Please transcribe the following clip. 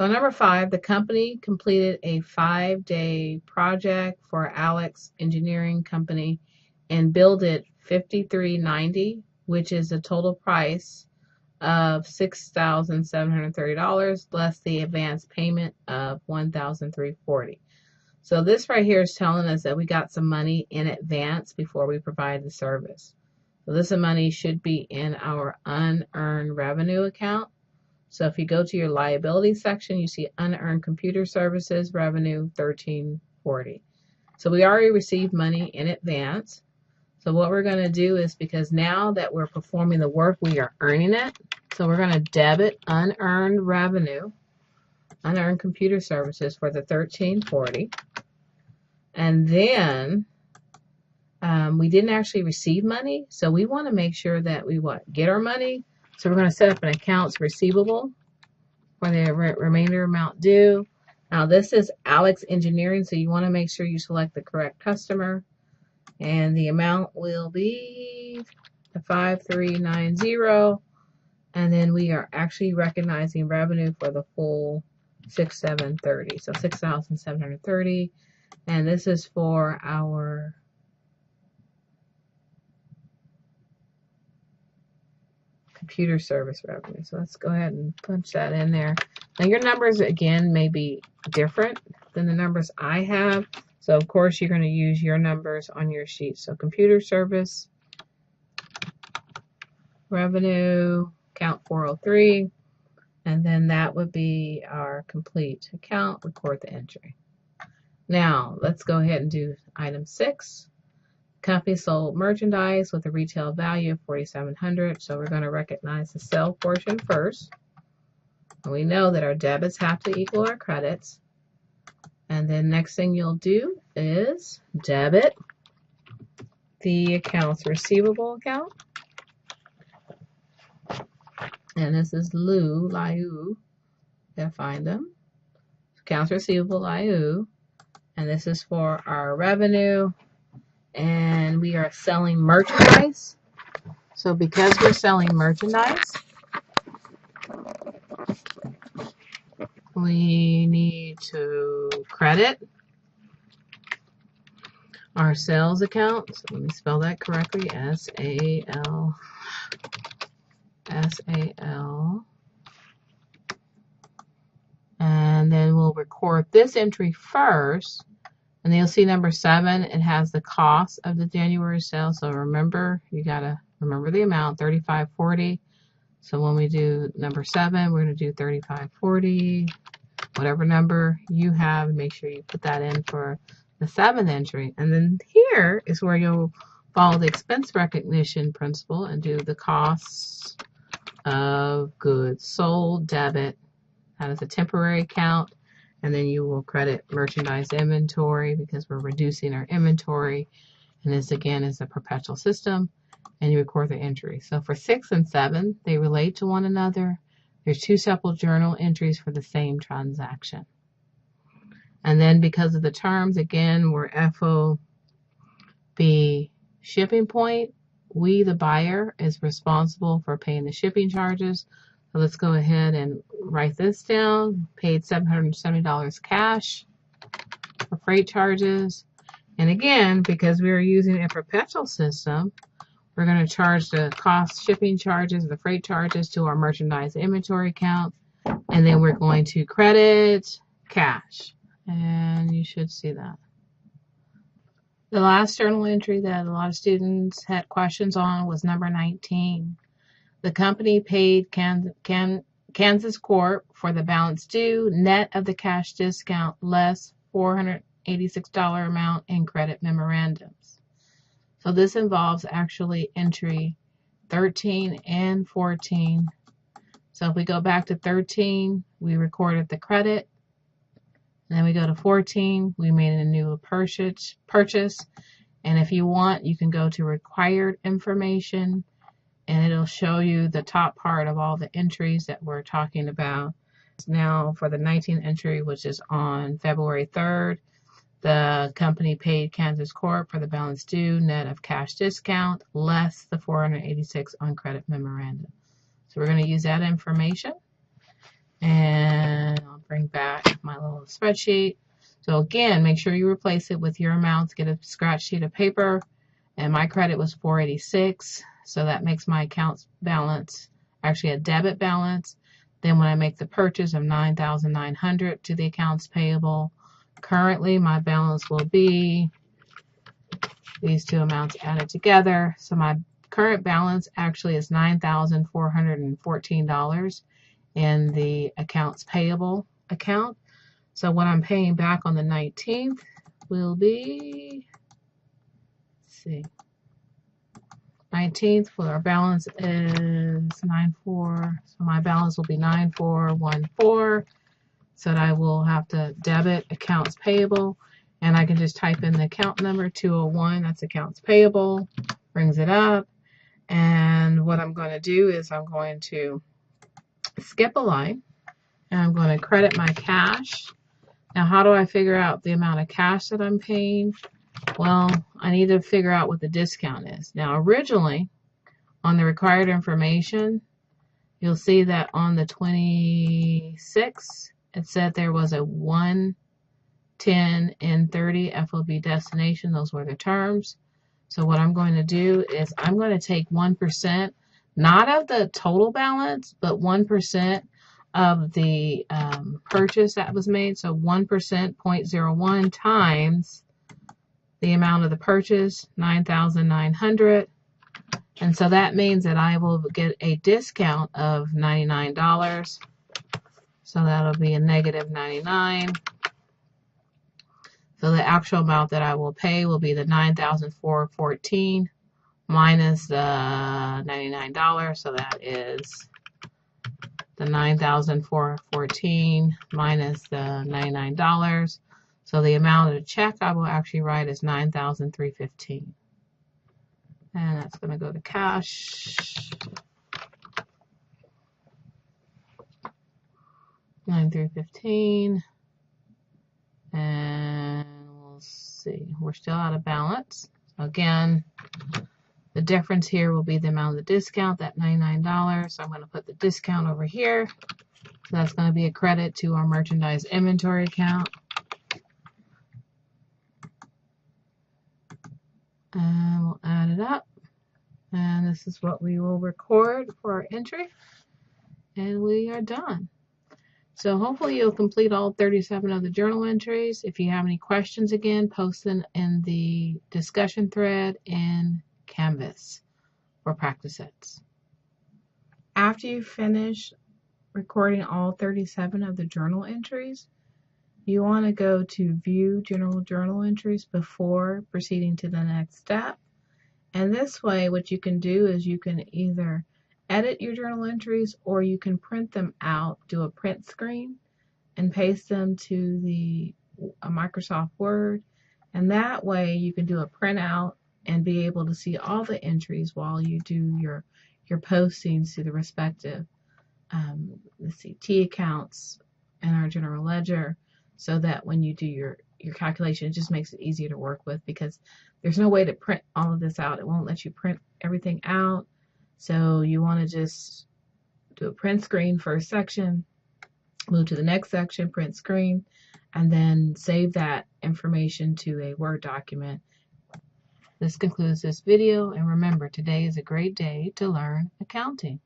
So number 5, the company completed a 5-day project for Alex Engineering Company and billed it $53.90, which is a total price of $6,730 less the advance payment of $1,340. So this right here is telling us that we got some money in advance before we provide the service. So this money should be in our unearned revenue account. So if you go to your liability section, you see unearned computer services revenue $1,340. So we already received money in advance. So what we're going to do is, because now that we're performing the work, we are earning it. So we're going to debit unearned revenue, unearned computer services for the $1,340. And then we didn't actually receive money. So we want to make sure that we get our money. So we're going to set up an accounts receivable for the remainder amount due. Now this is Alex Engineering, so you want to make sure you select the correct customer. And the amount will be the 5390. And then we are actually recognizing revenue for the full 6,730. So 6,730. And this is for our computer service revenue. So let's go ahead and punch that in there. Now your numbers again may be different than the numbers I have. So of course you're going to use your numbers on your sheet. So computer service revenue, account 403, and then that would be our complete account, record the entry. Now let's go ahead and do item 6. Company sold merchandise with a retail value of $4,700. So we're going to recognize the sale portion first. And we know that our debits have to equal our credits. And then next thing you'll do is debit the accounts receivable account. And this is Liu. Gotta find them. Accounts receivable Liu. And this is for our revenue. And we are selling merchandise. So because we're selling merchandise, we need to credit our sales account. So let me spell that correctly. S-A-L. And then we'll record this entry first. And then you'll see number 7, it has the cost of the January sale. So remember, you got to remember the amount, $35.40. So when we do number 7, we're going to do $35.40. Whatever number you have, make sure you put that in for the 7th entry. And then here is where you'll follow the expense recognition principle and do the costs of goods sold, debit. That is a temporary account. And then you will credit merchandise inventory because we're reducing our inventory. And this again is a perpetual system. And you record the entry. So for 6 and 7, they relate to one another. There's 2 separate journal entries for the same transaction. And then because of the terms, again, we're FOB shipping point. We, the buyer, is responsible for paying the shipping charges. So let's go ahead and write this down. Paid $770 cash for freight charges. And again, because we are using a perpetual system, we're going to charge the cost shipping charges, the freight charges to our merchandise inventory account. And then we're going to credit cash. And you should see that. The last journal entry that a lot of students had questions on was number 19. The company paid Kansas Corp for the balance due, net of the cash discount, less $486 amount in credit memorandums. So this involves actually entry 13 and 14. So if we go back to 13, we recorded the credit. And then we go to 14, we made a new purchase. And if you want, you can go to required information, and it'll show you the top part of all the entries that we're talking about. Now for the 19th entry, which is on February 3rd, the company paid Kansas Corp for the balance due, net of cash discount, less the $486 on credit memorandum. So we're going to use that information. And I'll bring back my little spreadsheet. So again, make sure you replace it with your amounts. Get a scratch sheet of paper. And my credit was $486. So that makes my accounts balance actually a debit balance. Then when I make the purchase of $9,900 to the accounts payable, currently my balance will be these two amounts added together. So my current balance actually is $9,414 in the accounts payable account. So what I'm paying back on the 19th will be, let's see, 19th, well, our balance is 94, so my balance will be 9414. So that I will have to debit accounts payable, and I can just type in the account number 201, that's accounts payable, brings it up. And what I'm going to do is I'm going to skip a line, and I'm going to credit my cash. Now, how do I figure out the amount of cash that I'm paying? Well, I need to figure out what the discount is. Now, originally, on the required information, you'll see that on the 26th, it said there was a 1, 10, and 30 FOB destination. Those were the terms. So what I'm going to do is I'm going to take 1%, not of the total balance, but 1% of the purchase that was made. So 1%, 0.01 times the amount of the purchase, $9,900. And so that means that I will get a discount of $99. So that'll be a negative 99. So the actual amount that I will pay will be the $9,414 minus the $99. So that is the $9,414 minus the $99. So the amount of the check I will actually write is $9,315. And that's going to go to cash. $9,315. And we'll see. We're still out of balance. Again, the difference here will be the amount of the discount, that $99. So I'm going to put the discount over here. So that's going to be a credit to our merchandise inventory account. And we'll add it up. And this is what we will record for our entry. And we are done. So hopefully you'll complete all 37 of the journal entries. If you have any questions, again, post them in the discussion thread in Canvas for practice sets. After you finish recording all 37 of the journal entries, you want to go to View General Journal Entries before proceeding to the next step. And this way, what you can do is you can either edit your journal entries or you can print them out, do a print screen, and paste them to the Microsoft Word. And that way you can do a printout and be able to see all the entries while you do your postings to the respective T accounts in our general ledger, so that when you do your calculation, it just makes it easier to work with, because there's no way to print all of this out. It won't let you print everything out. So you want to just do a print screen first section, move to the next section, print screen, and then save that information to a Word document. This concludes this video, and remember, today is a great day to learn accounting.